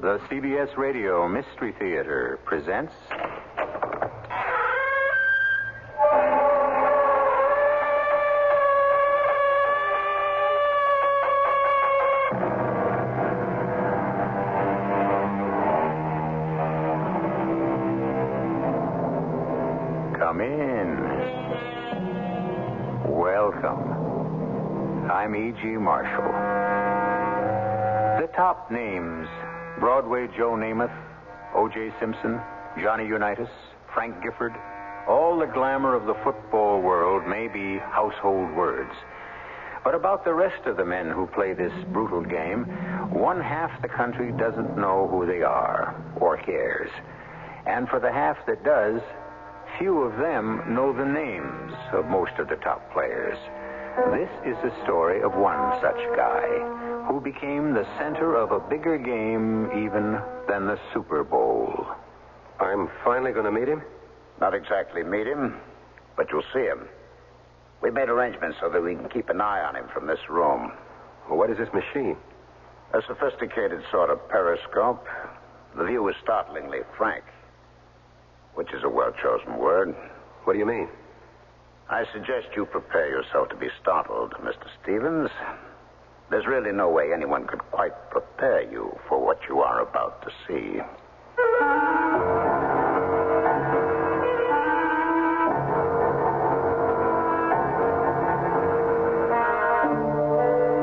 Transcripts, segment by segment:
The CBS Radio Mystery Theater presents... Come in. Welcome. I'm E.G. Marshall. The top names: Broadway Joe Namath, O.J. Simpson, Johnny Unitas, Frank Gifford. All the glamour of the football world may be household words. But about the rest of the men who play this brutal game, one half the country doesn't know who they are or cares. And for the half that does, few of them know the names of most of the top players. This is the story of one such guy who became the center of a bigger game even than the Super Bowl. I'm finally going to meet him? Not exactly meet him, but you'll see him. We made arrangements so that we can keep an eye on him from this room. Well, what is this machine? A sophisticated sort of periscope. The view is startlingly frank, which is a well-chosen word. What do you mean? I suggest you prepare yourself to be startled, Mr. Stevens. There's really no way anyone could quite prepare you for what you are about to see.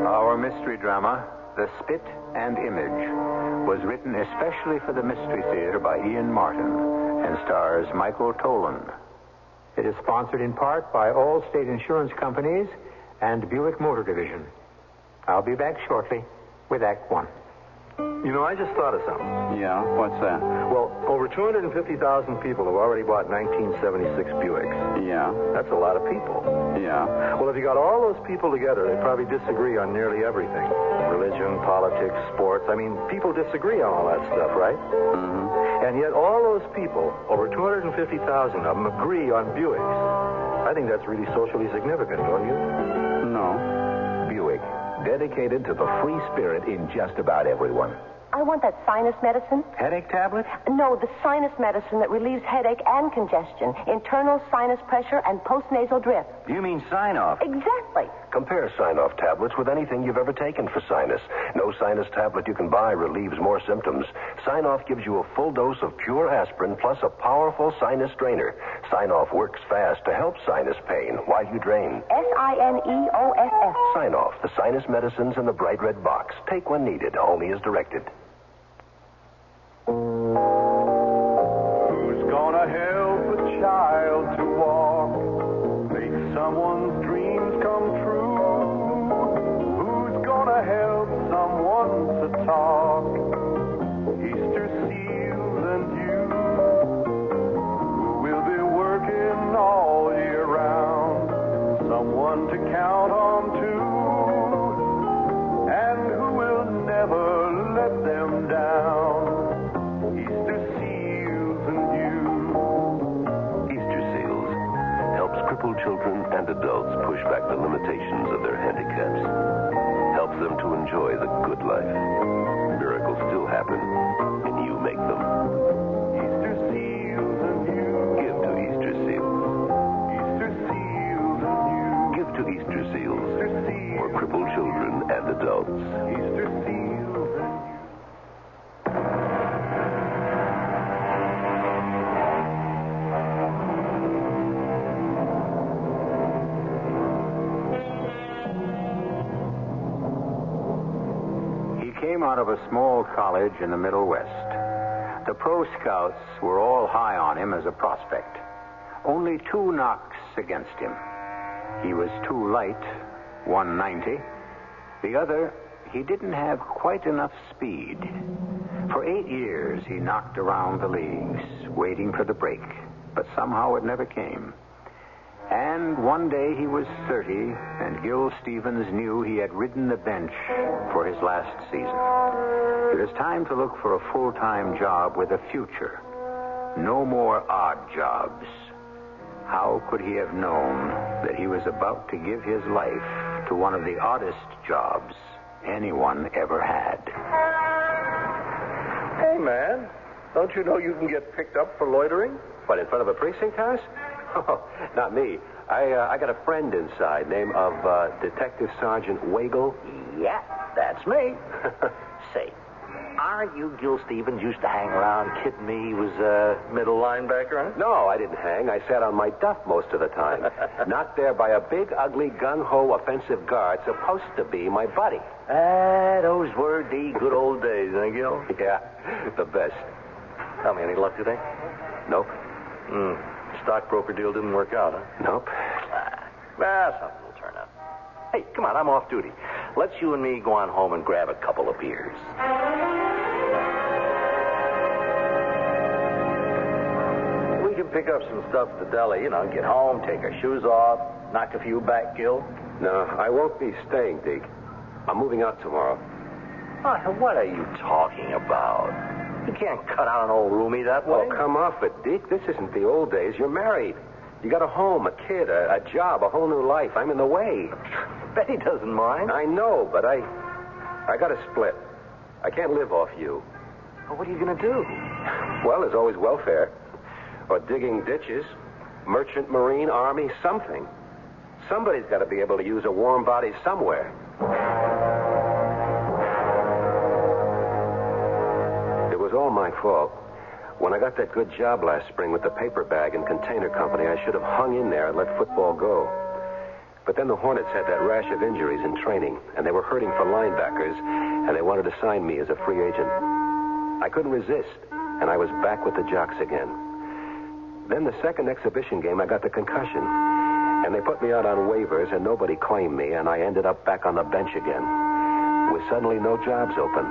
Our mystery drama, The Spit and Image, was written especially for the Mystery Theater by Ian Martin and stars Michael Tolan. It is sponsored in part by Allstate Insurance Companies and Buick Motor Division. I'll be back shortly with Act One. You know, I just thought of something. Yeah? What's that? Well, over 250,000 people have already bought 1976 Buicks. Yeah? That's a lot of people. Yeah? Well, if you got all those people together, they probably disagree on nearly everything. Religion, politics, sports. I mean, people disagree on all that stuff, right? Mm-hmm. And yet all those people, over 250,000 of them, agree on Buicks. I think that's really socially significant, don't you? No. Buick, dedicated to the free spirit in just about everyone. I want that sinus medicine. Headache tablet? No, the sinus medicine that relieves headache and congestion, internal sinus pressure, and postnasal drip. You mean sign-off? Exactly. Compare sign-off tablets with anything you've ever taken for sinus. No sinus tablet you can buy relieves more symptoms. Sign-off gives you a full dose of pure aspirin plus a powerful sinus drainer. Sign-off works fast to help sinus pain while you drain. Sineoff. Sign-off, the sinus medicines in the bright red box. Take when needed, only as directed. Who's gonna help a child to walk? Make someone's dreams come true? Who's gonna help someone to talk? Easter seals and you, who will be working all year round. Someone to count on too, and who will never let them down. Crippled children and adults push back the limitations of their handicaps. Helps them to enjoy the good life. Miracles still happen, and you make them. Easter seals and you. Give to Easter Seals. Easter seals and you. Give to Easter Seals. Easter seals. For crippled children and adults. Easter seals and you. Came out of a small college in the Middle West. The pro scouts were all high on him as a prospect. Only 2 knocks against him. He was too light, 190. The other, he didn't have quite enough speed. For 8 years, he knocked around the leagues, waiting for the break, but somehow it never came. And one day he was 30, and Gil Stevens knew he had ridden the bench for his last season. It was time to look for a full-time job with a future. No more odd jobs. How could he have known that he was about to give his life to one of the oddest jobs anyone ever had? man. Don't you know you can get picked up for loitering? What, in front of a precinct house? Oh, not me. I got a friend inside, name of Detective Sergeant Wagle. Yeah, that's me. Say, aren't you Gil Stevens? Used to hang around kidding me he was a middle linebacker, huh? No, I didn't hang. I sat on my duff most of the time. Knocked there by a big, ugly, gung-ho offensive guard supposed to be my buddy. Those were the good old days, huh, Gil? Yeah, the best. Tell me, any luck today? Nope. Stockbroker deal didn't work out, huh? Nope. Something will turn up. Hey, come on, I'm off duty. Let's you and me go on home and grab a couple of beers. We can pick up some stuff at the deli, get home, take our shoes off, knock a few back, Gil. No, I won't be staying, Deke. I'm moving out tomorrow. Oh, what are you talking about? You can't cut out an old roomie that way. Oh, come off it, Deke. This isn't the old days. You're married. You got a home, a kid, a job, a whole new life. I'm in the way. Betty doesn't mind. I know, but I got to split. I can't live off you. Well, what are you going to do? Well, there's always welfare. Or digging ditches. Merchant Marine, Army, something. Somebody's got to be able to use a warm body somewhere. It was all my fault. When I got that good job last spring with the paper bag and container company, I should have hung in there and let football go. But then the Hornets had that rash of injuries in training, and they were hurting for linebackers, and they wanted to sign me as a free agent. I couldn't resist, and I was back with the Jocks again. Then the second exhibition game, I got the concussion, and they put me out on waivers, and nobody claimed me, and I ended up back on the bench again, with suddenly no jobs open.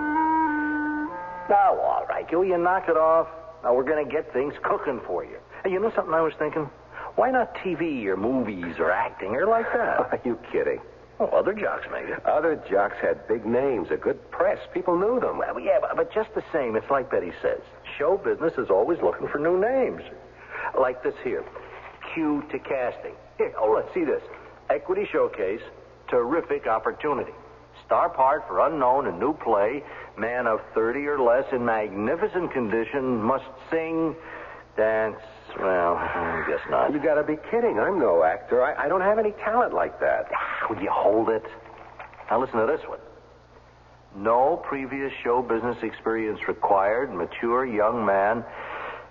Now, all right, you knock it off. Now, we're going to get things cooking for you. Hey, you know something I was thinking? Why not TV or movies or acting or like that? Are you kidding? Well, other jocks make it. Other jocks had big names, a good press. People knew them. Well, yeah, but just the same, it's like Betty says. Show business is always looking for new names. Like this here. Cue to casting. Here, let's see this. Equity showcase, terrific opportunity. Star part for unknown and new play. Man of 30 or less in magnificent condition must sing, dance. Well, I guess not. You gotta be kidding. I'm no actor. I don't have any talent like that. Would you hold it? Now listen to this one. No previous show business experience required. Mature young man.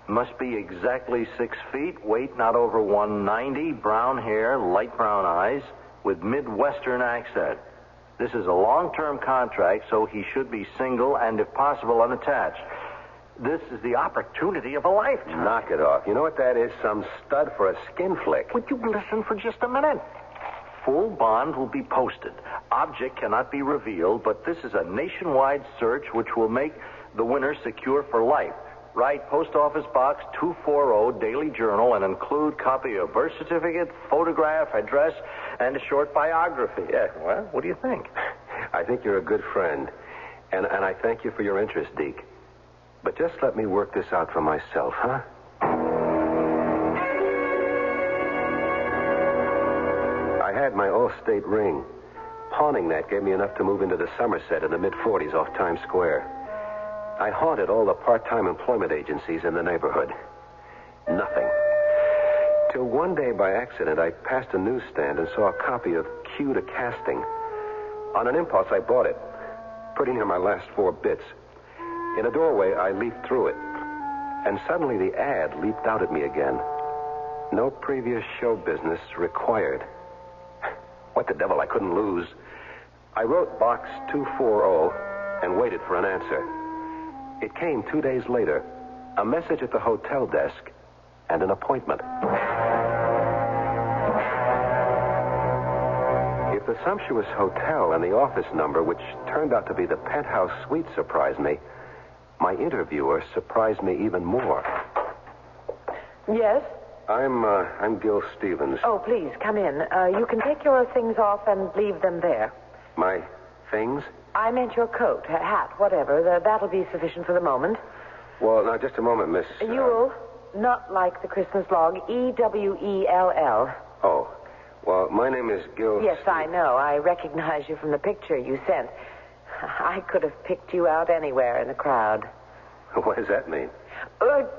Must be exactly 6 feet. Weight not over 190. Brown hair, light brown eyes, with Midwestern accent. This is a long-term contract, so he should be single and, if possible, unattached. This is the opportunity of a lifetime. Knock it off. You know what that is? Some stud for a skin flick. Would you listen for just a minute? Full bond will be posted. Object cannot be revealed, but this is a nationwide search which will make the winner secure for life. Write Post Office Box 240, Daily Journal, and include copy of birth certificate, photograph, address, and a short biography. Yeah, well, what do you think? I think you're a good friend, and I thank you for your interest, Deke. But just let me work this out for myself, huh? I had my All-State ring. Pawning that gave me enough to move into the Somerset in the mid-40s off Times Square. I haunted all the part-time employment agencies in the neighborhood. Nothing. Till one day, by accident, I passed a newsstand and saw a copy of Cue to Casting. On an impulse, I bought it, pretty near my last 4 bits. In a doorway, I leaped through it. And suddenly the ad leaped out at me again. No previous show business required. What the devil, I couldn't lose. I wrote Box 240 and waited for an answer. It came 2 days later. A message at the hotel desk and an appointment. If the sumptuous hotel and the office number, which turned out to be the penthouse suite, surprised me, my interviewer surprised me even more. Yes? I'm Gil Stevens. Oh, please, come in. You can take your things off and leave them there. My things? I meant your coat, hat, whatever. That'll be sufficient for the moment. Well, now, just a moment, Miss... Ewell, not like the Christmas log, Ewell. Oh, well, my name is Gil... Yes, I know. I recognize you from the picture you sent. I could have picked you out anywhere in the crowd. What does that mean?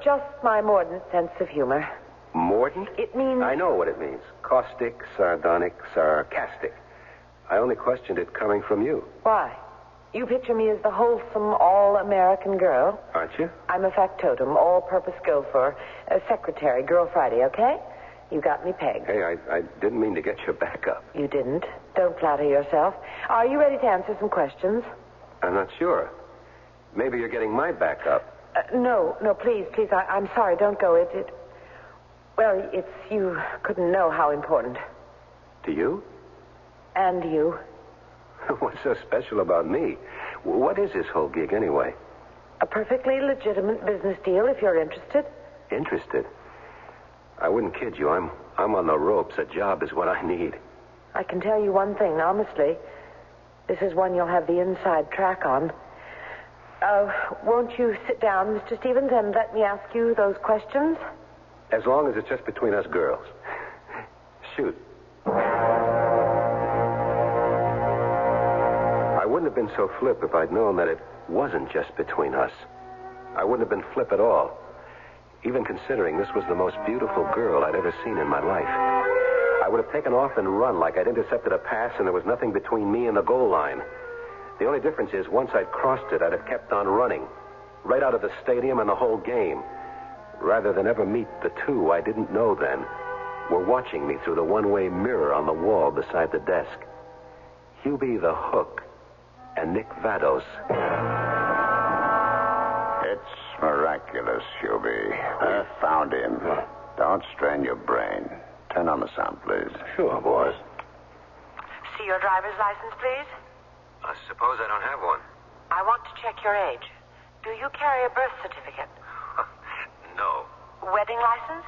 Just my mordant sense of humor. Mordant? It means... I know what it means. Caustic, sardonic, sarcastic. I only questioned it coming from you. Why? You picture me as the wholesome, all-American girl. Aren't you? I'm a factotum, all-purpose gopher, a secretary, Girl Friday, okay? You got me pegged. Hey, I didn't mean to get your back up. You didn't. Don't flatter yourself. Are you ready to answer some questions? I'm not sure. Maybe you're getting my back up. No, please. I'm sorry. Don't go. Well, it's you couldn't know how important. To you? And you. What's so special about me? What is this whole gig, anyway? A perfectly legitimate business deal, if you're interested. Interested? I wouldn't kid you. I'm on the ropes. A job is what I need. I can tell you one thing, honestly. This is one you'll have the inside track on. Won't you sit down, Mr. Stevens, and let me ask you those questions? As long as it's just between us girls. Shoot. I wouldn't have been so flip if I'd known that it wasn't just between us. I wouldn't have been flip at all. Even considering this was the most beautiful girl I'd ever seen in my life. I would have taken off and run like I'd intercepted a pass and there was nothing between me and the goal line. The only difference is once I'd crossed it, I'd have kept on running. Right out of the stadium and the whole game. Rather than ever meet the two I didn't know then, were watching me through the one-way mirror on the wall beside the desk. Hubie the Hook and Nick Vados. It's miraculous, Hubie. I found him. Don't strain your brain. Turn on the sound, please. Sure, boys. See your driver's license, please? I suppose I don't have one. I want to check your age. Do you carry a birth certificate? No. Wedding license?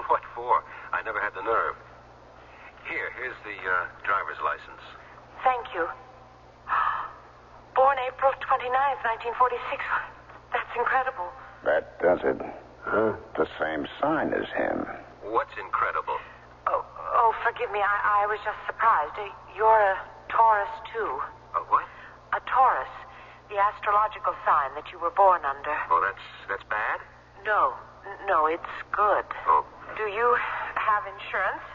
What for? I never had the nerve. Here's the driver's license. Thank you. Born April 29th, 1946. That's incredible. That does it. Huh? The same sign as him. What's incredible? Oh, forgive me. I was just surprised. You're a Taurus, too. A what? A Taurus. The astrological sign that you were born under. Oh, that's bad? No, it's good. Oh. Do you have insurance?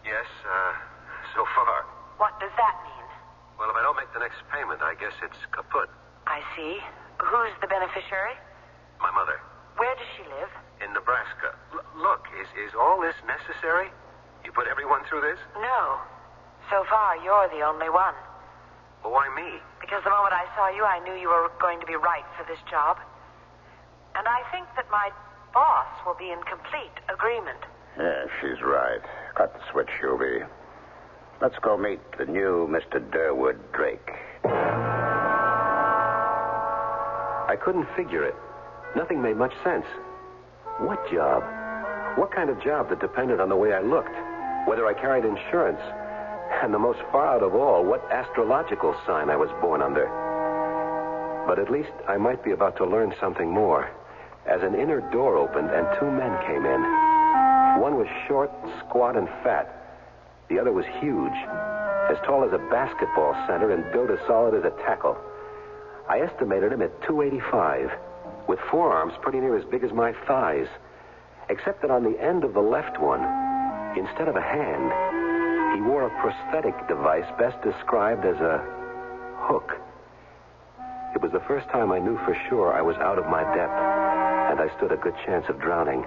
Yes, so far. What does that mean? Well, if I don't make the next payment, I guess it's kaput. I see. Who's the beneficiary? My mother. Where does she live? In Nebraska. Look, is all this necessary? You put everyone through this? No. So far, you're the only one. Well, why me? Because the moment I saw you, I knew you were going to be right for this job. And I think that my boss will be in complete agreement. Yeah, she's right. Cut the switch, Hubie. Let's go meet the new Mr. Durwood Drake. I couldn't figure it. Nothing made much sense. What job? What kind of job that depended on the way I looked? Whether I carried insurance? And the most far out of all, what astrological sign I was born under? But at least I might be about to learn something more. As an inner door opened and two men came in. One was short, squat, and fat. The other was huge, as tall as a basketball center and built as solid as a tackle. I estimated him at 285, with forearms pretty near as big as my thighs, except that on the end of the left one, instead of a hand, he wore a prosthetic device best described as a hook. It was the first time I knew for sure I was out of my depth, and I stood a good chance of drowning.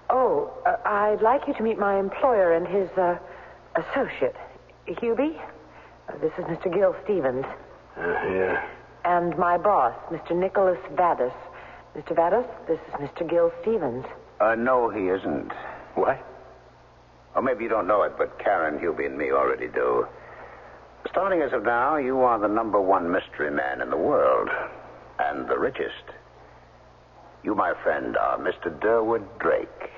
Oh, I'd like you to meet my employer and his associate. Hubie, this is Mr. Gil Stevens. Yeah. And my boss, Mr. Nicholas Vados. Mr. Vados, this is Mr. Gil Stevens. No, he isn't. What? Or maybe you don't know it, but Karen, Hubie, and me already do. Starting as of now, you are the #1 mystery man in the world. And the richest. You, my friend, are Mr. Durwood Drake.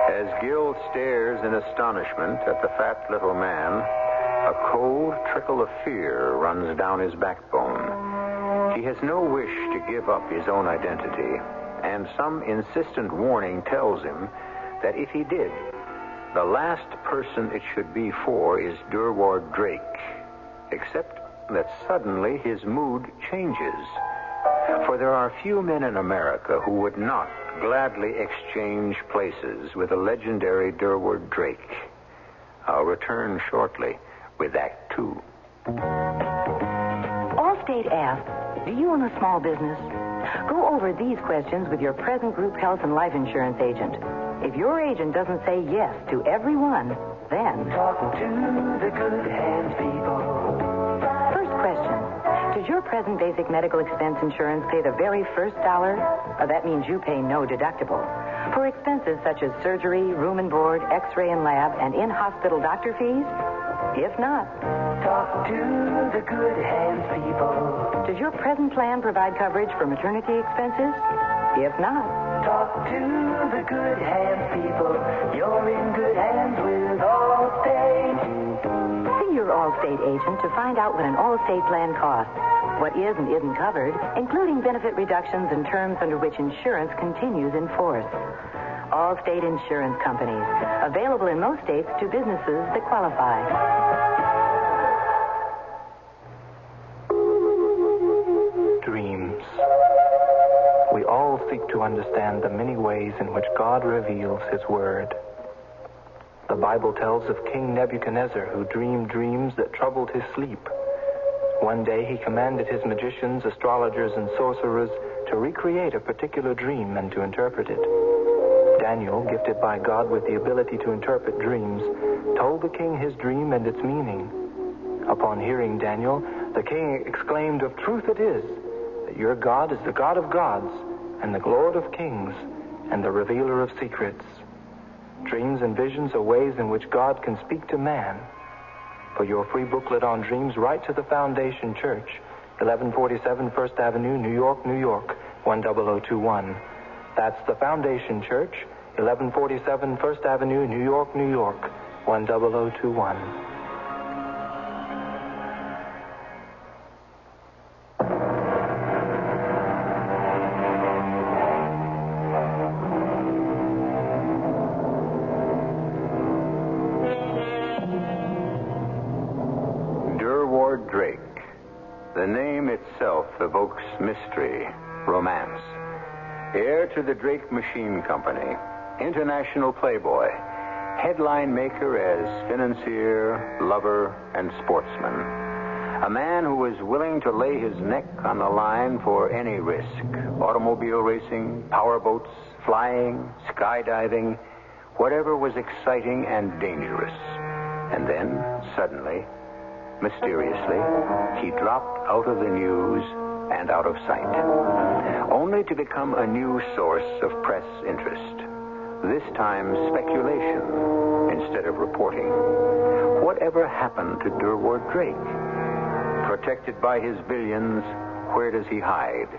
As Gil stares in astonishment at the fat little man, a cold trickle of fear runs down his backbone. He has no wish to give up his own identity, and some insistent warning tells him that if he did, the last person it should be for is Durwood Drake, except that suddenly his mood changes. For there are few men in America who would not gladly exchange places with the legendary Durward Drake. I'll return shortly with Act Two. Allstate asks, do you own a small business? Go over these questions with your present group health and life insurance agent. If your agent doesn't say yes to every one, then... Talk to the good hands people. First question. Does your present basic medical expense insurance pay the very first dollar? That means you pay no deductible. For expenses such as surgery, room and board, x-ray and lab, and in-hospital doctor fees? If not... Talk to the good hands people. Does your present plan provide coverage for maternity expenses? If not... Talk to the good hands people. You're in good hands with Allstate. See your Allstate agent to find out what an Allstate plan costs, what is and isn't covered, including benefit reductions and terms under which insurance continues in force. Allstate Insurance Companies. Available in most states to businesses that qualify. Dreams. We all seek to understand the many ways in which God reveals His Word. The Bible tells of King Nebuchadnezzar, who dreamed dreams that troubled his sleep. One day he commanded his magicians, astrologers, and sorcerers to recreate a particular dream and to interpret it. Daniel, gifted by God with the ability to interpret dreams, told the king his dream and its meaning. Upon hearing Daniel, the king exclaimed, "Of truth it is, that your God is the God of gods, and the Lord of kings, and the revealer of secrets." Dreams and visions are ways in which God can speak to man. For your free booklet on dreams, write to the Foundation Church, 1147 First Avenue, New York, New York, 10021. That's the Foundation Church, 1147 First Avenue, New York, New York, 10021. Durward Drake. The name itself evokes mystery, romance. Heir to the Drake Machine Company, international playboy, headline maker as financier, lover, and sportsman. A man who is willing to lay his neck on the line for any risk. Automobile racing, powerboats, flying, skydiving, whatever was exciting and dangerous. And then, suddenly, mysteriously, he dropped out of the news and out of sight, only to become a new source of press interest. This time, speculation instead of reporting. Whatever happened to Durward Drake? Protected by his billions, where does he hide?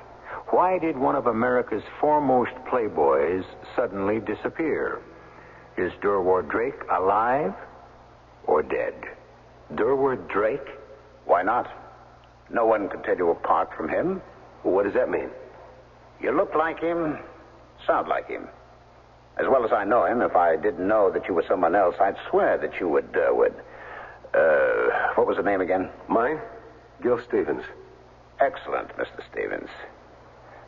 Why did one of America's foremost playboys suddenly disappear? Is Durward Drake alive or dead? Durward Drake? Why not? No one can tell you apart from him. Well, what does that mean? You look like him, sound like him. As well as I know him, if I didn't know that you were someone else, I'd swear that you were Durward. What was the name again? Mine? Gil Stevens. Excellent, Mr. Stevens.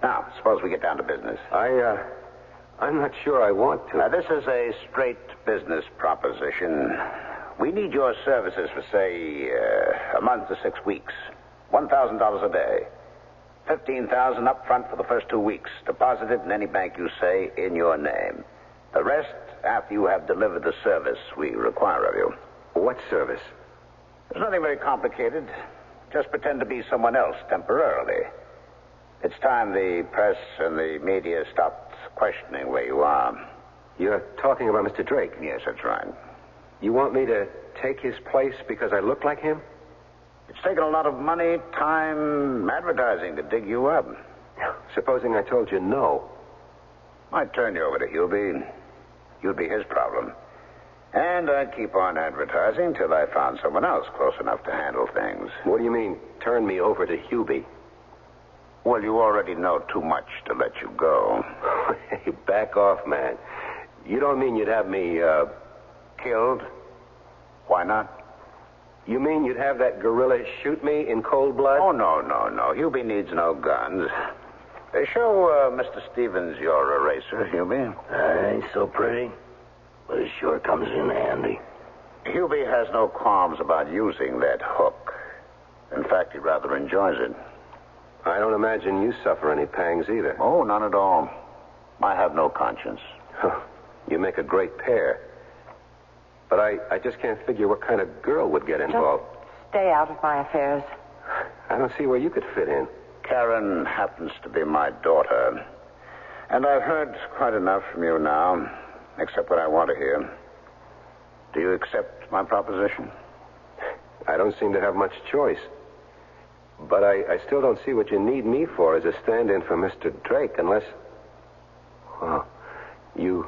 Now, suppose we get down to business. I'm not sure I want to. Now, this is a straight business proposition. We need your services for, say, a month to 6 weeks. $1,000 a day. $15,000 up front for the first 2 weeks. Deposited in any bank you say in your name. The rest after you have delivered the service we require of you. What service? There's nothing very complicated. Just pretend to be someone else temporarily. It's time the press and the media stopped questioning where you are. You're talking about Mr. Drake? Yes, that's right. You want me to take his place because I look like him? It's taken a lot of money, time, advertising to dig you up. Supposing I told you no. I'd turn you over to Hubie. You'd be his problem. And I'd keep on advertising till I found someone else close enough to handle things. What do you mean, turn me over to Hubie? Well, you already know too much to let you go. Hey, back off, man. You don't mean you'd have me, Killed? Why not? You mean you'd have that gorilla shoot me in cold blood? Oh, no. Hubie needs no guns. Show Mr. Stevens your eraser, Hubie. Ain't so pretty, but it sure comes in handy. Hubie has no qualms about using that hook. In fact, he rather enjoys it. I don't imagine you suffer any pangs either. Oh, none at all. I have no conscience. You make a great pair. But I just can't figure what kind of girl would get involved. Just stay out of my affairs. I don't see where you could fit in. Karen happens to be my daughter. And I've heard quite enough from you now, except what I want to hear. Do you accept my proposition? I don't seem to have much choice. But I still don't see what you need me for as a stand-in for Mr. Drake, unless... Well, you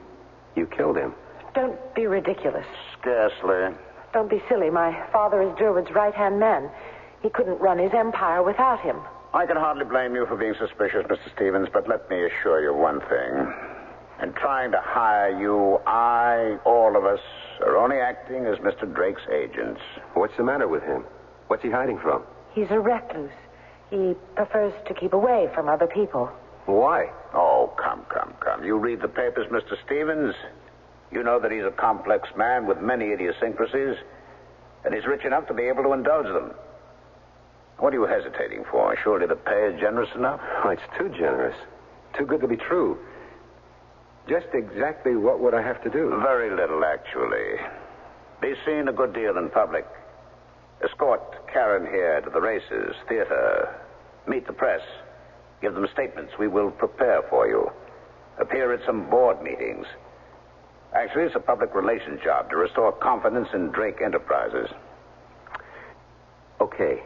killed him. Don't be ridiculous. Scarcely. Don't be silly. My father is Durwood's right-hand man. He couldn't run his empire without him. I can hardly blame you for being suspicious, Mr. Stevens, but let me assure you one thing. In trying to hire you, all of us, are only acting as Mr. Drake's agents. What's the matter with him? What's he hiding from? He's a recluse. He prefers to keep away from other people. Why? Oh, come. You read the papers, Mr. Stevens. You know that he's a complex man with many idiosyncrasies, and he's rich enough to be able to indulge them. What are you hesitating for? Surely the pay is generous enough? Oh, it's too generous. Too good to be true. Just exactly what would I have to do? Very little, actually. Be seen a good deal in public. Escort Karen here to the races, theater. Meet the press. Give them statements we will prepare for you. Appear at some board meetings. Actually, it's a public relations job to restore confidence in Drake Enterprises. Okay.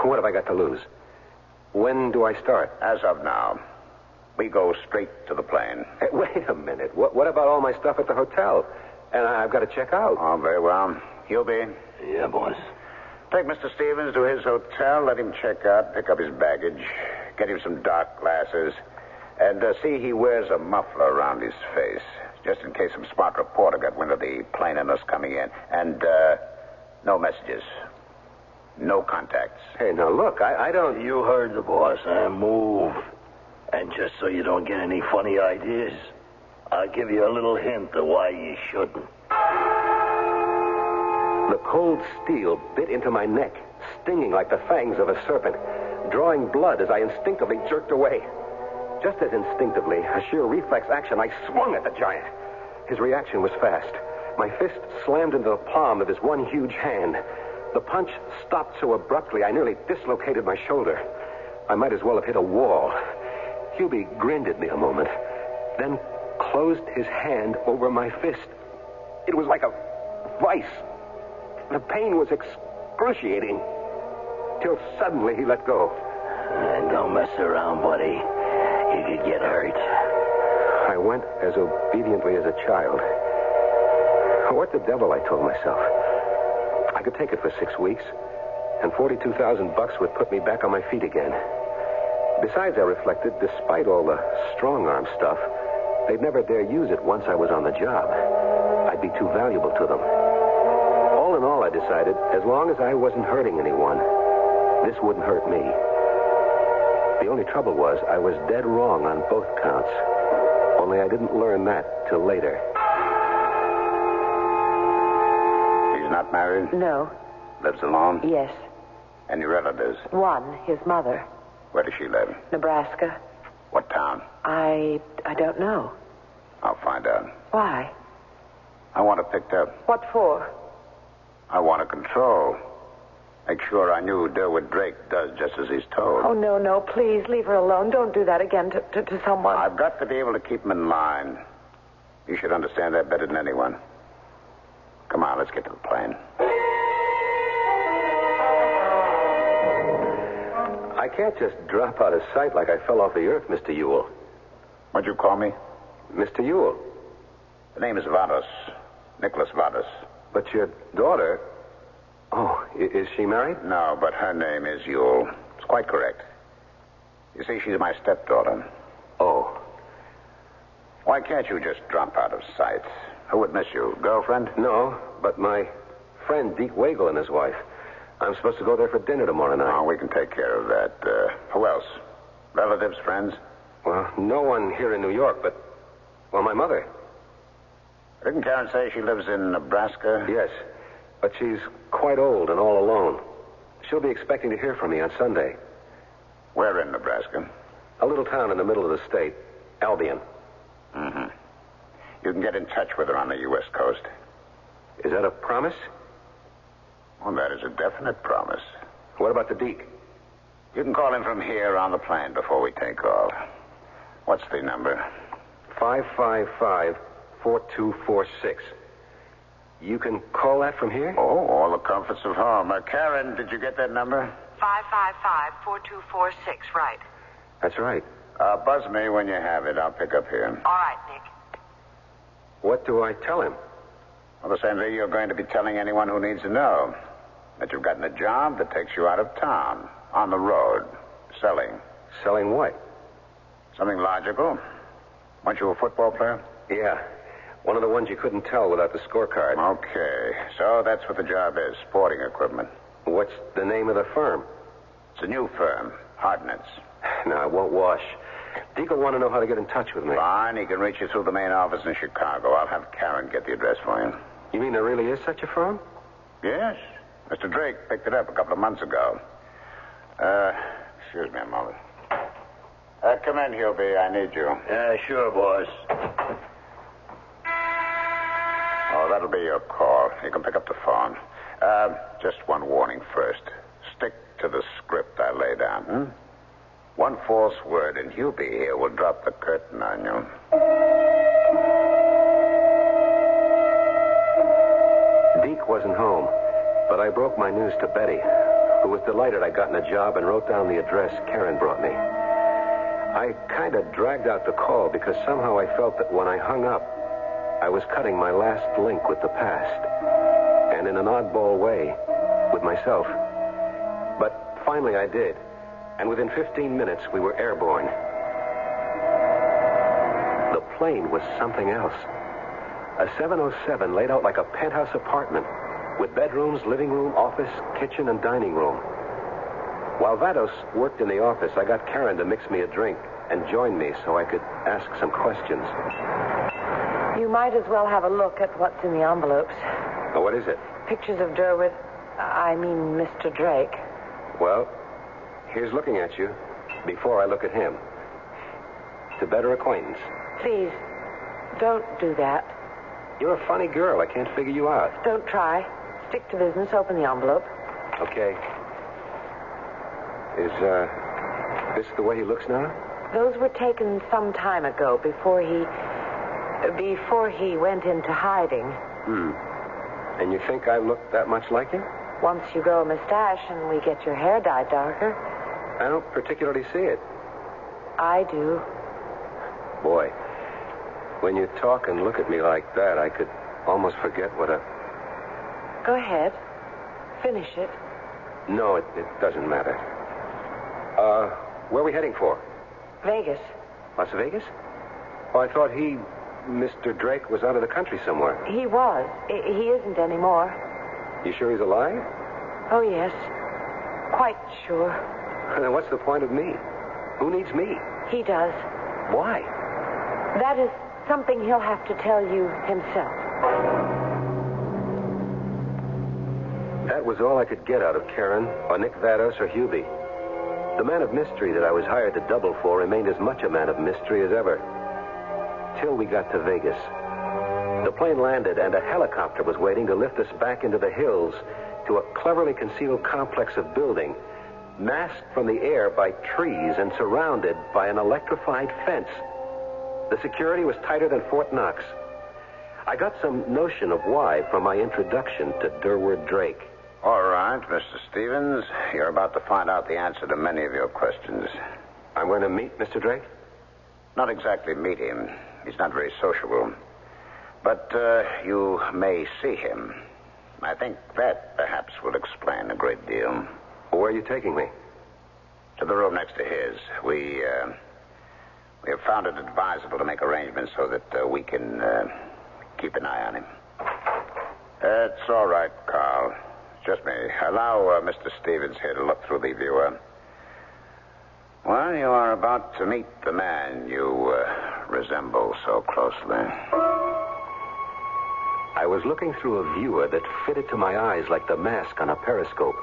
What have I got to lose? When do I start? As of now. We go straight to the plane. Hey, wait a minute. What about all my stuff at the hotel? And I've got to check out. Oh, very well. Hubie. Yeah, boss. Take Mr. Stevens to his hotel, let him check out, pick up his baggage, get him some dark glasses, and see he wears a muffler around his face, just in case some smart reporter got wind of the plane and us coming in. And no messages. No contacts. Hey, now look, I don't... You heard the boss, huh? Move. And just so you don't get any funny ideas, I'll give you a little hint of why you shouldn't. The cold steel bit into my neck, stinging like the fangs of a serpent, drawing blood as I instinctively jerked away. Just as instinctively, a sheer reflex action, I swung at the giant. His reaction was fast. My fist slammed into the palm of his one huge hand. The punch stopped so abruptly, I nearly dislocated my shoulder. I might as well have hit a wall. Hubie grinned at me a moment, then closed his hand over my fist. It was like a vice. The pain was excruciating, till suddenly he let go. Don't mess around, buddy. You could get hurt. I went as obediently as a child. What the devil, I told myself. I could take it for 6 weeks, and $42,000 would put me back on my feet again. Besides, I reflected, despite all the strong-arm stuff, they'd never dare use it once I was on the job. I'd be too valuable to them. All in all, I decided, as long as I wasn't hurting anyone, this wouldn't hurt me. The only trouble was I was dead wrong on both counts. Only I didn't learn that till later. He's not married? No. Lives alone? Yes. Any relatives? One, his mother. Where does she live? Nebraska. What town? I don't know. I'll find out. Why? I want it picked up. What for? I want to control. Make sure I knew Durwood Drake does just as he's told. Oh, no, please, leave her alone. Don't do that again to someone. I've got to be able to keep him in line. You should understand that better than anyone. Come on, let's get to the plane. I can't just drop out of sight like I fell off the earth, Mr. Ewell. What'd you call me? Mr. Ewell. The name is Vados. Nicholas Vados. But your daughter... Oh, is she married? No, but her name is Ewell. It's quite correct. You see, she's my stepdaughter. Oh. Why can't you just drop out of sight? Who would miss you? Girlfriend? No, but my friend Deke Wagle and his wife. I'm supposed to go there for dinner tomorrow night. Oh, we can take care of that. Who else? Relatives, friends? Well, no one here in New York, but, well, my mother. Didn't Karen say she lives in Nebraska? Yes, but she's quite old and all alone. She'll be expecting to hear from me on Sunday. Where in Nebraska? A little town in the middle of the state, Albion. Mm-hmm. You can get in touch with her on the U.S. coast. Is that a promise? Well, that is a definite promise. What about the Deke? You can call him from here on the plane before we take off. What's the number? 555-4246. You can call that from here? Oh, all the comforts of home. Karen, did you get that number? 555-4246, right. That's right. Buzz me when you have it. I'll pick up here. All right, Nick. What do I tell him? Well, the same thing you're going to be telling anyone who needs to know. That you've gotten a job that takes you out of town, on the road, selling. Selling what? Something logical. Weren't you a football player? Yeah. One of the ones you couldn't tell without the scorecard. Okay. So that's what the job is, sporting equipment. What's the name of the firm? It's a new firm, Hardnet's. No, it won't wash. Deke will want to know how to get in touch with me. Fine. He can reach you through the main office in Chicago. I'll have Karen get the address for you. You mean there really is such a firm? Yes. Mr. Drake picked it up a couple of months ago. Excuse me a moment. Come in, Hubie. I need you. Yeah, sure, boss. Oh, that'll be your call. You can pick up the phone. Just one warning first. Stick to the script I lay down, One false word, and Hubie here will drop the curtain on you. Deke wasn't home, but I broke my news to Betty, who was delighted I'd gotten a job and wrote down the address Karen brought me. I kind of dragged out the call because somehow I felt that when I hung up, I was cutting my last link with the past, and in an oddball way, with myself. But finally I did, and within 15 minutes we were airborne. The plane was something else. A 707 laid out like a penthouse apartment, with bedrooms, living room, office, kitchen, and dining room. While Vados worked in the office, I got Karen to mix me a drink and join me so I could ask some questions. You might as well have a look at what's in the envelopes. Oh, what is it? Pictures of Mr. Drake. Well, here's looking at you before I look at him. To better acquaintance. Please, don't do that. You're a funny girl. I can't figure you out. Don't try. Stick to business. Open the envelope. Okay. Is this the way he looks now? Those were taken some time ago, before he went into hiding. And you think I look that much like him? Once you grow a mustache and we get your hair dyed darker. I don't particularly see it. I do. Boy, when you talk and look at me like that, I could almost forget what a... Go ahead. Finish it. No, it doesn't matter. Where are we heading for? Vegas. Las Vegas? Oh, I thought Mr. Drake, was out of the country somewhere. He was. He isn't anymore. You sure he's alive? Oh, yes. Quite sure. Then what's the point of me? Who needs me? He does. Why? That is something he'll have to tell you himself. That was all I could get out of Karen, or Nick Vados, or Hubie. The man of mystery that I was hired to double for remained as much a man of mystery as ever. Till we got to Vegas. The plane landed, and a helicopter was waiting to lift us back into the hills to a cleverly concealed complex of building, masked from the air by trees and surrounded by an electrified fence. The security was tighter than Fort Knox. I got some notion of why from my introduction to Durward Drake. All right, Mr. Stevens. You're about to find out the answer to many of your questions. I'm going to meet Mr. Drake? Not exactly meet him. He's not very sociable. But you may see him. I think that perhaps will explain a great deal. Where are you taking me? To the room next to his. We have found it advisable to make arrangements so that we can keep an eye on him. It's all right, Carl. just me. Allow Mr. Stevens here to look through the viewer. Well, you are about to meet the man you resemble so closely. I was looking through a viewer that fitted to my eyes like the mask on a periscope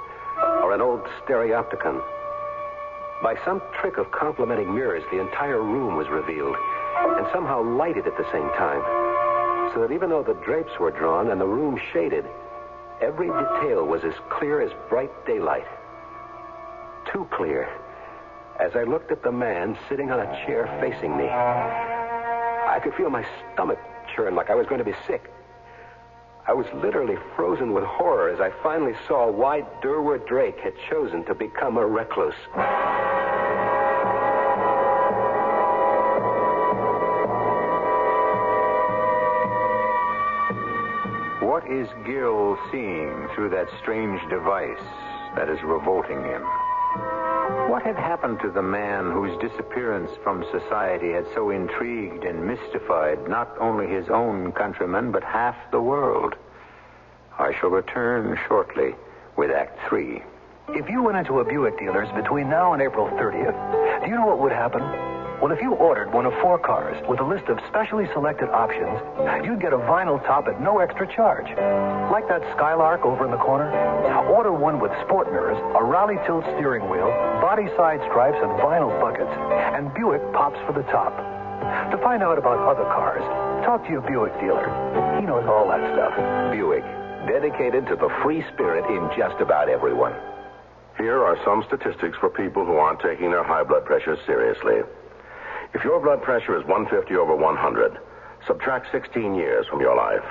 or an old stereopticon. By some trick of complementing mirrors, the entire room was revealed and somehow lighted at the same time, so that even though the drapes were drawn and the room shaded, every detail was as clear as bright daylight. Too clear. As I looked at the man sitting on a chair facing me, I could feel my stomach churn like I was going to be sick. I was literally frozen with horror as I finally saw why Durward Drake had chosen to become a recluse. What is Gil seeing through that strange device that is revolting him? What had happened to the man whose disappearance from society had so intrigued and mystified not only his own countrymen, but half the world? I shall return shortly with Act 3. If you went into a Buick dealer's between now and April 30th, do you know what would happen? Well, if you ordered one of 4 cars with a list of specially selected options, you'd get a vinyl top at no extra charge. Like that Skylark over in the corner. Order one with sport mirrors, a rally tilt steering wheel, body side stripes, and vinyl buckets, and Buick pops for the top. To find out about other cars, talk to your Buick dealer. He knows all that stuff. Buick, dedicated to the free spirit in just about everyone. Here are some statistics for people who aren't taking their high blood pressure seriously. If your blood pressure is 150 over 100, subtract 16 years from your life,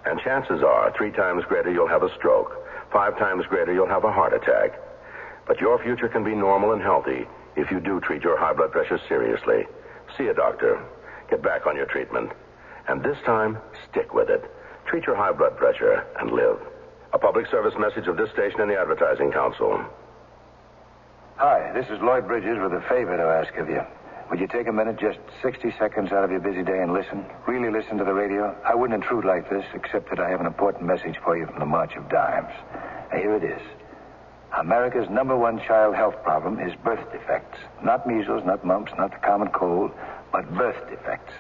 and chances are 3 times greater you'll have a stroke, 5 times greater you'll have a heart attack. But your future can be normal and healthy if you do treat your high blood pressure seriously. See a doctor. Get back on your treatment. And this time, stick with it. Treat your high blood pressure and live. A public service message of this station and the Advertising Council. Hi, this is Lloyd Bridges with a favor to ask of you. Would you take a minute, just 60 seconds out of your busy day and listen? Really listen to the radio? I wouldn't intrude like this, except that I have an important message for you from the March of Dimes. Now, here it is. America's #1 child health problem is birth defects. Not measles, not mumps, not the common cold, but birth defects.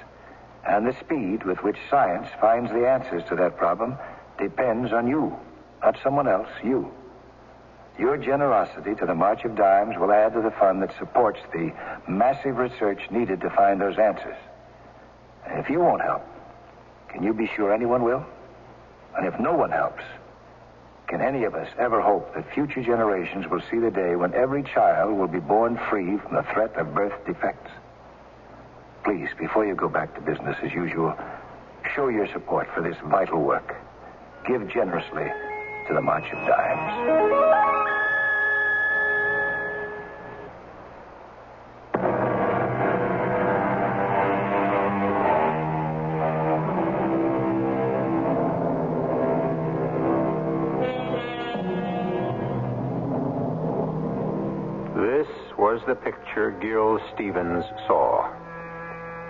And the speed with which science finds the answers to that problem depends on you, not someone else, you. Your generosity to the March of Dimes will add to the fund that supports the massive research needed to find those answers. And if you won't help, can you be sure anyone will? And if no one helps, can any of us ever hope that future generations will see the day when every child will be born free from the threat of birth defects? Please, before you go back to business as usual, show your support for this vital work. Give generously to the March of Dimes. This was the picture Gil Stevens saw.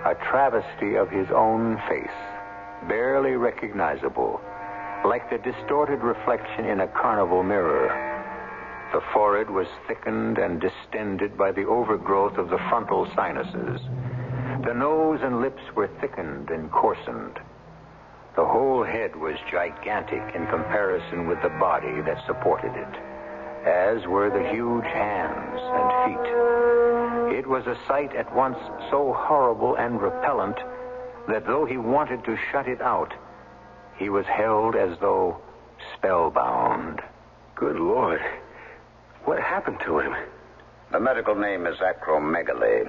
A travesty of his own face, barely recognizable, like the distorted reflection in a carnival mirror. The forehead was thickened and distended by the overgrowth of the frontal sinuses. The nose and lips were thickened and coarsened. The whole head was gigantic in comparison with the body that supported it, as were the huge hands and feet. It was a sight at once so horrible and repellent that though he wanted to shut it out, he was held as though spellbound. Good Lord. What happened to him? The medical name is acromegaly,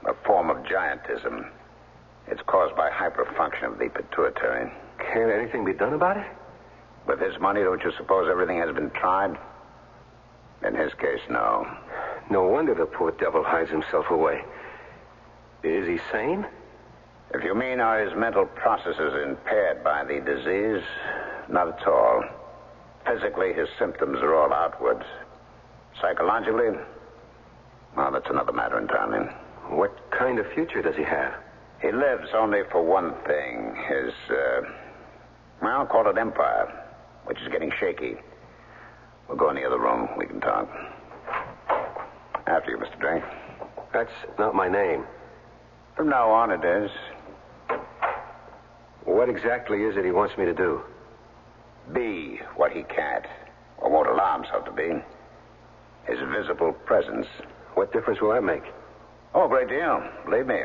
a form of giantism. It's caused by hyperfunction of the pituitary. Can't anything be done about it? With his money, don't you suppose everything has been tried? In his case, no. No wonder the poor devil hides himself away. Is he sane? If you mean are his mental processes impaired by the disease, not at all. Physically, his symptoms are all outward. Psychologically, well, that's another matter entirely. What kind of future does he have? He lives only for one thing. His, call it empire, which is getting shaky. We'll go in the other room. We can talk. After you, Mr. Drake. That's not my name. From now on, it is. What exactly is it he wants me to do? Be what he can't, or won't allow himself to be. His visible presence. What difference will that make? Oh, a great deal. Believe me.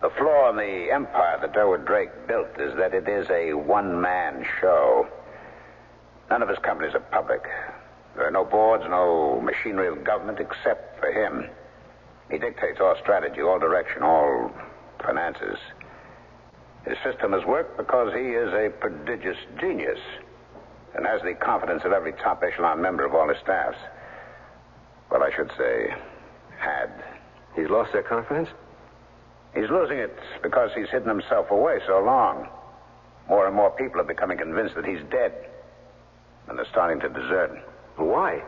The flaw in the empire that Durwood Drake built is that it is a one-man show. None of his companies are public. There are no boards, no machinery of government except for him. He dictates all strategy, all direction, all finances. His system has worked because he is a prodigious genius and has the confidence of every top echelon member of all his staffs. Well, I should say, had. He's lost their confidence? He's losing it because he's hidden himself away so long. More and more people are becoming convinced that he's dead. And they're starting to desert. Why?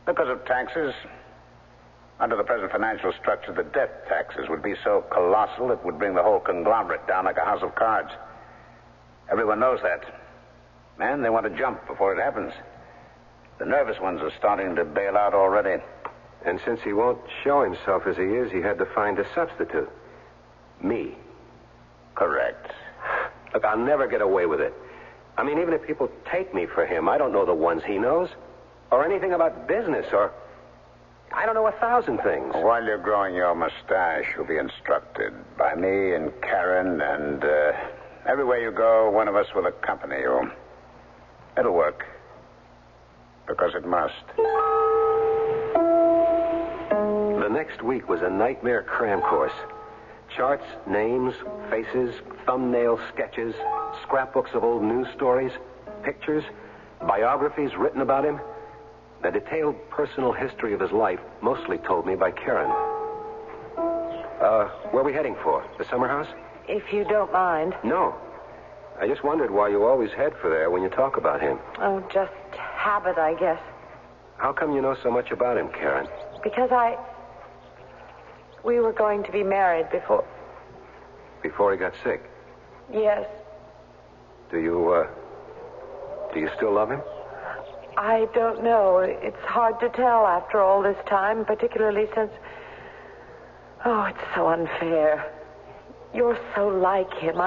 Because of taxes. Under the present financial structure, the death taxes would be so colossal it would bring the whole conglomerate down like a house of cards. Everyone knows that. And they want to jump before it happens. The nervous ones are starting to bail out already. And since he won't show himself as he is, he had to find a substitute. Me. Correct. Look, I'll never get away with it. I mean, even if people take me for him, I don't know the ones he knows. Or anything about business, or... I don't know 1,000 things. While you're growing your mustache, you'll be instructed by me and Karen, and everywhere you go, one of us will accompany you. It'll work. Because it must. The next week was a nightmare cram course. Charts, names, faces, thumbnail sketches, scrapbooks of old news stories, pictures, biographies written about him. The detailed personal history of his life, mostly told me by Karen. Where are we heading for? The summer house? If you don't mind. No. I just wondered why you always head for there when you talk about him. Oh, just habit, I guess. How come you know so much about him, Karen? Because we were going to be married before... Before he got sick? Yes. Do you still love him? I don't know. It's hard to tell after all this time, particularly since... Oh, it's so unfair. You're so like him.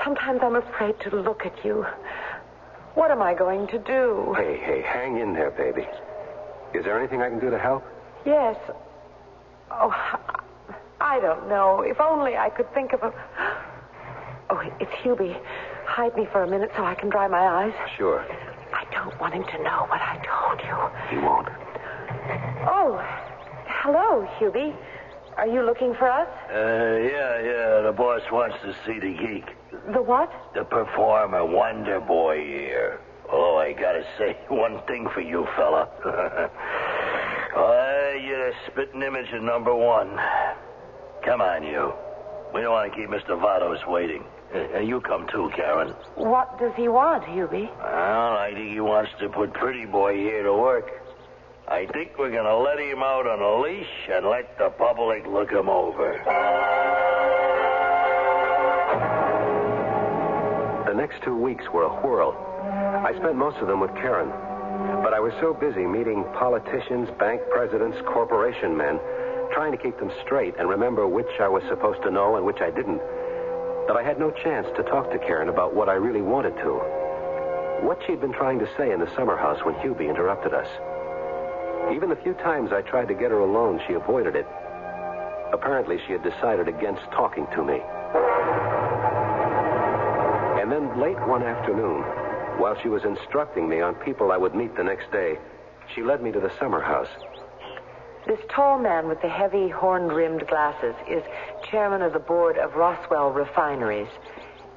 Sometimes I'm afraid to look at you. What am I going to do? Hey, hang in there, baby. Is there anything I can do to help? Yes. Oh, I don't know. If only I could think of a... Oh, it's Hubie. Hide me for a minute so I can dry my eyes. Sure. I don't want him to know what I told you. He won't. Oh, hello, Hubie. Are you looking for us? Yeah. The boss wants to see the geek. The what? The performer, Wonder Boy here. Oh, I gotta say one thing for you, fella. You're the spitting image of number one. Come on, you. We don't want to keep Mr. Vados waiting. You come too, Karen. What does he want, Hubie? Well, I think he wants to put Pretty Boy here to work. I think we're going to let him out on a leash and let the public look him over. The next 2 weeks were a whirl. I spent most of them with Karen. But I was so busy meeting politicians, bank presidents, corporation men, trying to keep them straight and remember which I was supposed to know and which I didn't, that I had no chance to talk to Karen about what I really wanted to. What she'd been trying to say in the summer house when Hubie interrupted us. Even the few times I tried to get her alone, she avoided it. Apparently, she had decided against talking to me. And then late one afternoon, while she was instructing me on people I would meet the next day, she led me to the summer house. This tall man with the heavy horn-rimmed glasses is chairman of the board of Roswell Refineries.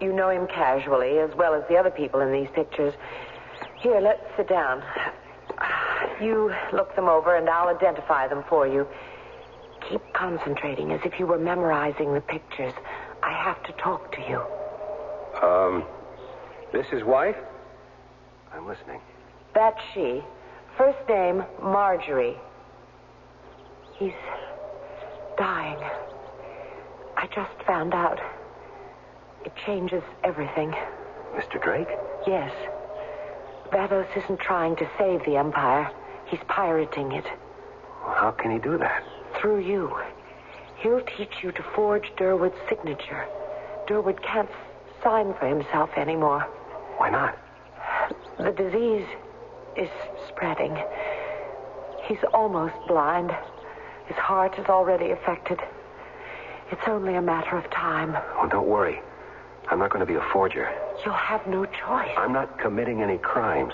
You know him casually, as well as the other people in these pictures. Here, let's sit down. You look them over, and I'll identify them for you. Keep concentrating as if you were memorizing the pictures. I have to talk to you. This is wife? I'm listening. That's she. First name, Marjorie. He's dying. I just found out. It changes everything. Mr. Drake? Yes. Vados isn't trying to save the Empire. He's pirating it. How can he do that? Through you. He'll teach you to forge Durwood's signature. Durwood can't sign for himself anymore. Why not? The disease is spreading. He's almost blind. His heart is already affected. It's only a matter of time. Oh, don't worry. I'm not going to be a forger. You'll have no choice. I'm not committing any crimes.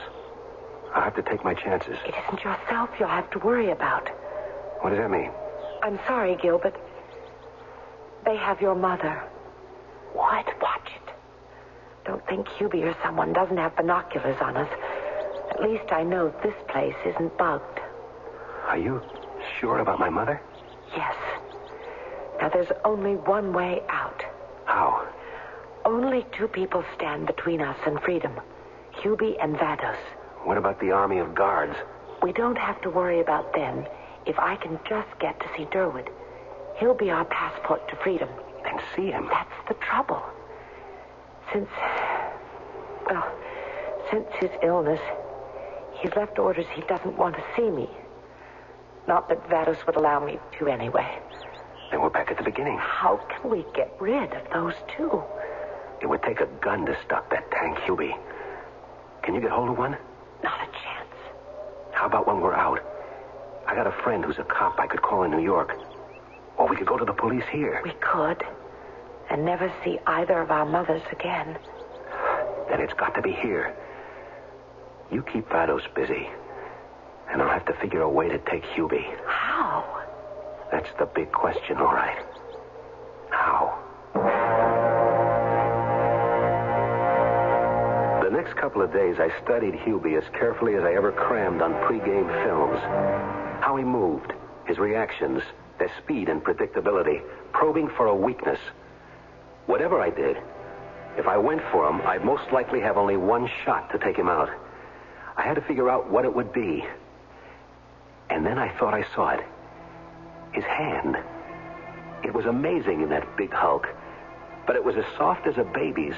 I'll have to take my chances. It isn't yourself you'll have to worry about. What does that mean? I'm sorry, Gil, but they have your mother. What? Watch it. Don't think Hubie or someone doesn't have binoculars on us. At least I know this place isn't bugged. Are you sure about my mother? Yes. Now, there's only one way out. How? Only two people stand between us and freedom. Hubie and Vados. What about the army of guards? We don't have to worry about them if I can just get to see Durwood. He'll be our passport to freedom. And see him? That's the trouble. Since his illness, he's left orders he doesn't want to see me. Not that Vados would allow me to anyway. Then we're back at the beginning. How can we get rid of those two? It would take a gun to stop that tank, Hubie. Can you get hold of one? Not a chance. How about when we're out? I got a friend who's a cop I could call in New York. Or we could go to the police here. We could. And never see either of our mothers again. Then it's got to be here. You keep Vados busy. And I'll have to figure a way to take Hubie. How? That's the big question, all right. How? The next couple of days, I studied Hubie as carefully as I ever crammed on pregame films. How he moved, his reactions, their speed and predictability, probing for a weakness. Whatever I did, if I went for him, I'd most likely have only one shot to take him out. I had to figure out what it would be. And then I thought I saw it. His hand. It was amazing in that big hulk, but it was as soft as a baby's.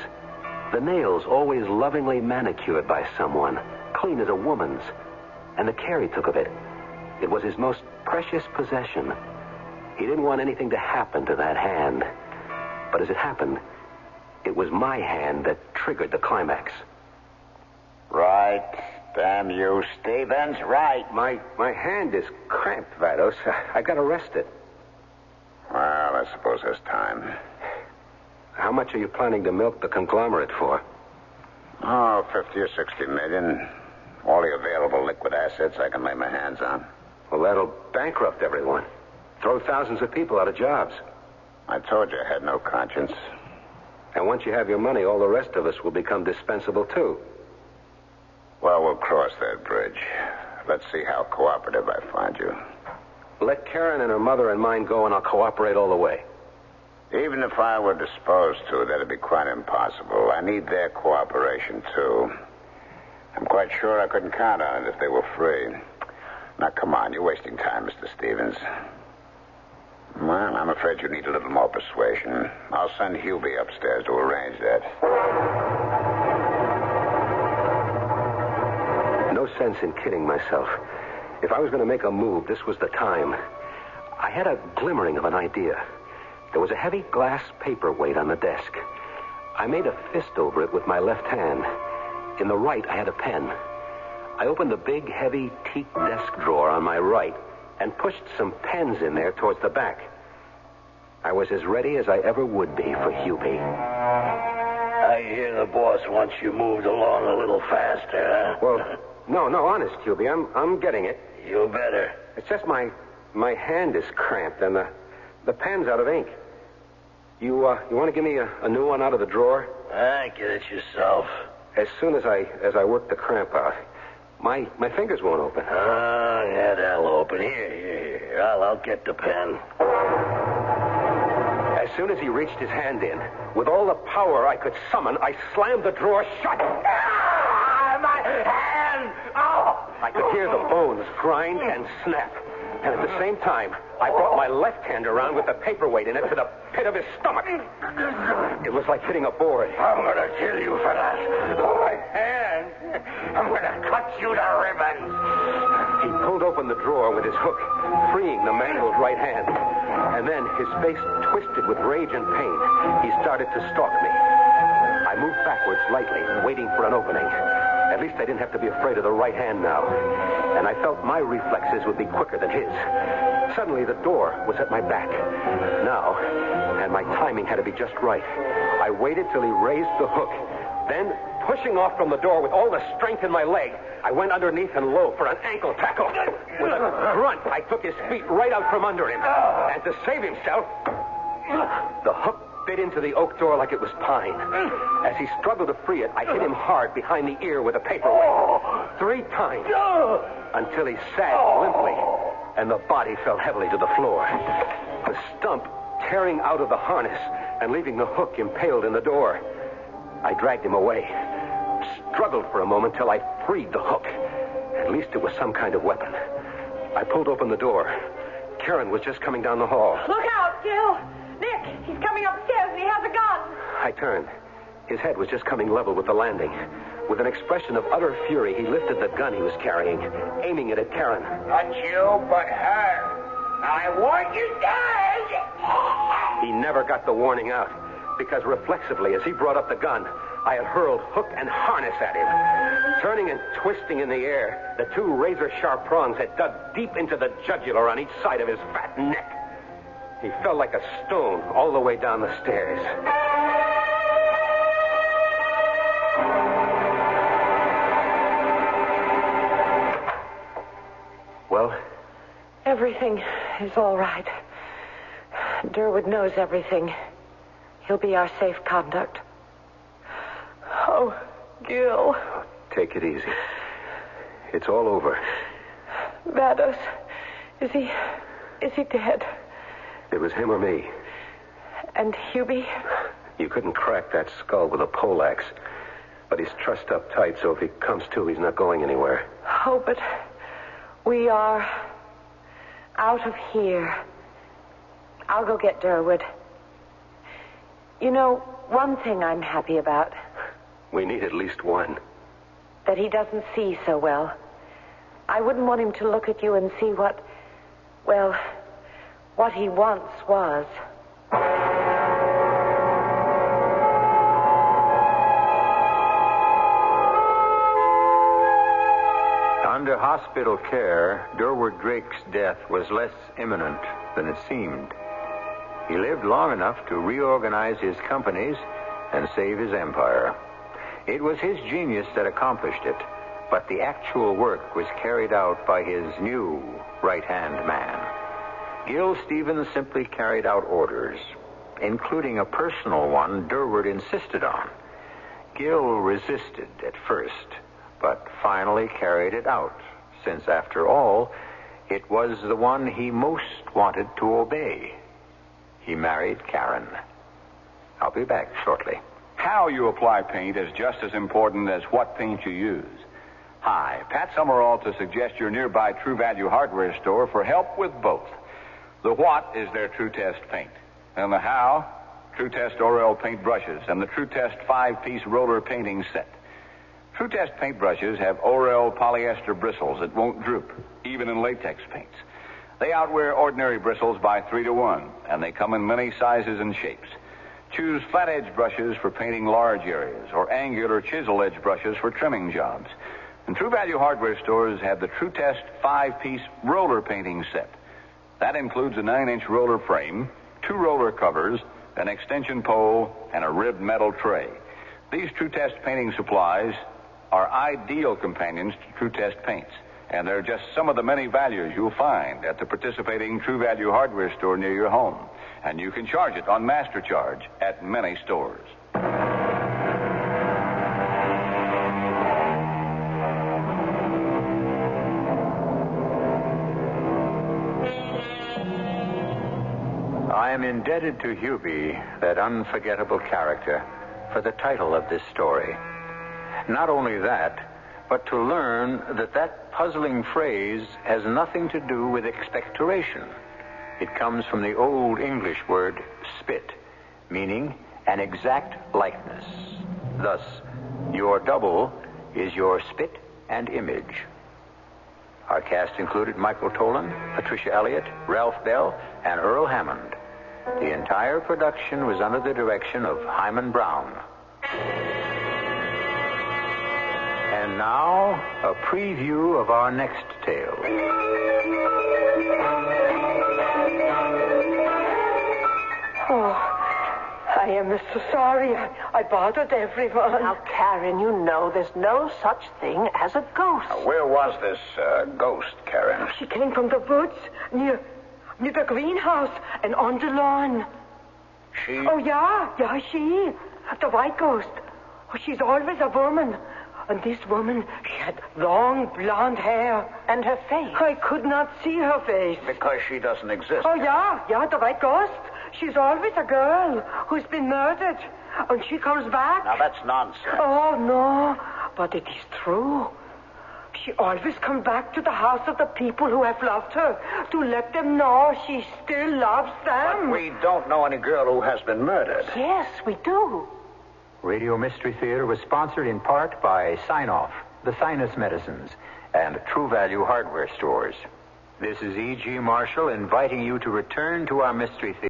The nails always lovingly manicured by someone, clean as a woman's. And the care he took of it. It was his most precious possession. He didn't want anything to happen to that hand. But as it happened, it was my hand that triggered the climax. Right. Damn you, Stevens. Right. My hand is cramped, Vados. I got arrested. Well, I suppose there's time. How much are you planning to milk the conglomerate for? Oh, 50 or 60 million. All the available liquid assets I can lay my hands on. Well, that'll bankrupt everyone. Throw thousands of people out of jobs. I told you I had no conscience. And once you have your money, all the rest of us will become dispensable, too. Well, we'll cross that bridge. Let's see how cooperative I find you. Let Karen and her mother and mine go, and I'll cooperate all the way. Even if I were disposed to, that'd be quite impossible. I need their cooperation, too. I'm quite sure I couldn't count on it if they were free. Now, come on, you're wasting time, Mr. Stevens. Well, I'm afraid you need a little more persuasion. I'll send Hubie upstairs to arrange that. No sense in kidding myself. If I was going to make a move, this was the time. I had a glimmering of an idea. There was a heavy glass paperweight on the desk. I made a fist over it with my left hand. In the right, I had a pen. I opened the big, heavy teak desk drawer on my right and pushed some pens in there towards the back. I was as ready as I ever would be for Hubie. I hear the boss wants you moved along a little faster, huh? Well, no, honest, Hubie, I'm getting it. You better. It's just my hand is cramped and the pen's out of ink. You want to give me a new one out of the drawer? Get it yourself. As soon as I work the cramp out. My fingers won't open. Oh, yeah, that'll open. Here. I'll get the pen. As soon as he reached his hand in, with all the power I could summon, I slammed the drawer shut. Ah, my hand! Oh! I could hear the bones grind and snap. And at the same time, I brought my left hand around with the paperweight in it to the pit of his stomach. It was like hitting a board. I'm going to kill you for that. My hand. I'm going to cut you to ribbons. He pulled open the drawer with his hook, freeing the mangled right hand. And then, his face twisted with rage and pain, he started to stalk me. I moved backwards lightly, waiting for an opening. At least I didn't have to be afraid of the right hand now. And I felt my reflexes would be quicker than his. Suddenly, the door was at my back. Now, and my timing had to be just right, I waited till he raised the hook. Then, pushing off from the door with all the strength in my leg, I went underneath and low for an ankle tackle. With a grunt, I took his feet right out from under him. And to save himself, the hook bit into the oak door like it was pine. As he struggled to free it, I hit him hard behind the ear with a paperweight. 3 times. Until he sagged limply, and the body fell heavily to the floor. The stump tearing out of the harness and leaving the hook impaled in the door. I dragged him away. Struggled for a moment till I freed the hook. At least it was some kind of weapon. I pulled open the door. Karen was just coming down the hall. Look out, Gil! Nick, he's coming upstairs and he has a gun. I turned. His head was just coming level with the landing. With an expression of utter fury, he lifted the gun he was carrying, aiming it at Karen. Not you, but her. I warned you, Dad. He never got the warning out, because reflexively, as he brought up the gun, I had hurled hook and harness at him. Turning and twisting in the air, the 2 razor-sharp prongs had dug deep into the jugular on each side of his fat neck. He fell like a stone all the way down the stairs. Well? Everything is all right. Durwood knows everything. He'll be our safe conduct. Oh, Gil. Take it easy. It's all over. Vados. Is he dead? It was him or me. And Hubie? You couldn't crack that skull with a poleaxe. But he's trussed up tight, so if he comes to, he's not going anywhere. Oh, but we are out of here. I'll go get Durwood. You know, one thing I'm happy about. We need at least one. That he doesn't see so well. I wouldn't want him to look at you and see what he once was. Under hospital care, Durwood Drake's death was less imminent than it seemed. He lived long enough to reorganize his companies and save his empire. It was his genius that accomplished it, but the actual work was carried out by his new right-hand man. Gil Stevens simply carried out orders, including a personal one Durwood insisted on. Gil resisted at first, but finally carried it out, since, after all, it was the one he most wanted to obey. He married Karen. I'll be back shortly. How you apply paint is just as important as what paint you use. Hi, Pat Summerall to suggest your nearby True Value hardware store for help with both. The what is their True Test paint. And the how, True Test Orel paint brushes and the True Test 5-piece roller painting set. True Test paintbrushes have Orel polyester bristles that won't droop, even in latex paints. They outwear ordinary bristles by 3 to 1, and they come in many sizes and shapes. Choose flat edge brushes for painting large areas, or angular chisel edge brushes for trimming jobs. And True Value hardware stores have the True Test 5-piece roller painting set. That includes a 9-inch roller frame, 2 roller covers, an extension pole, and a ribbed metal tray. These True Test painting supplies are ideal companions to True Test paints, and they're just some of the many values you'll find at the participating True Value hardware store near your home. And you can charge it on Master Charge at many stores. I am indebted to Hubie, that unforgettable character, for the title of this story. Not only that, but to learn that puzzling phrase has nothing to do with expectoration. It comes from the Old English word spit, meaning an exact likeness. Thus, your double is your spit and image. Our cast included Michael Tolan, Patricia Elliott, Ralph Bell, and Earl Hammond. The entire production was under the direction of Himan Brown. And now, a preview of our next tale. Oh, I am so sorry. I bothered everyone. Now, Karen, you know there's no such thing as a ghost. Where was this ghost, Karen? She came from the woods near the greenhouse and on the lawn. She? Oh, yeah, she. The white ghost. Oh, she's always a woman. And this woman, she had long blonde hair. And her face? I could not see her face. Because she doesn't exist. Oh, yeah, the white ghost. She's always a girl who's been murdered. And she comes back. Now, that's nonsense. Oh, no. But it is true. She always comes back to the house of the people who have loved her to let them know she still loves them. But we don't know any girl who has been murdered. Yes, we do. Radio Mystery Theater was sponsored in part by Sign-Off, the Sinus Medicines, and True Value Hardware Stores. This is E.G. Marshall inviting you to return to our Mystery Theater.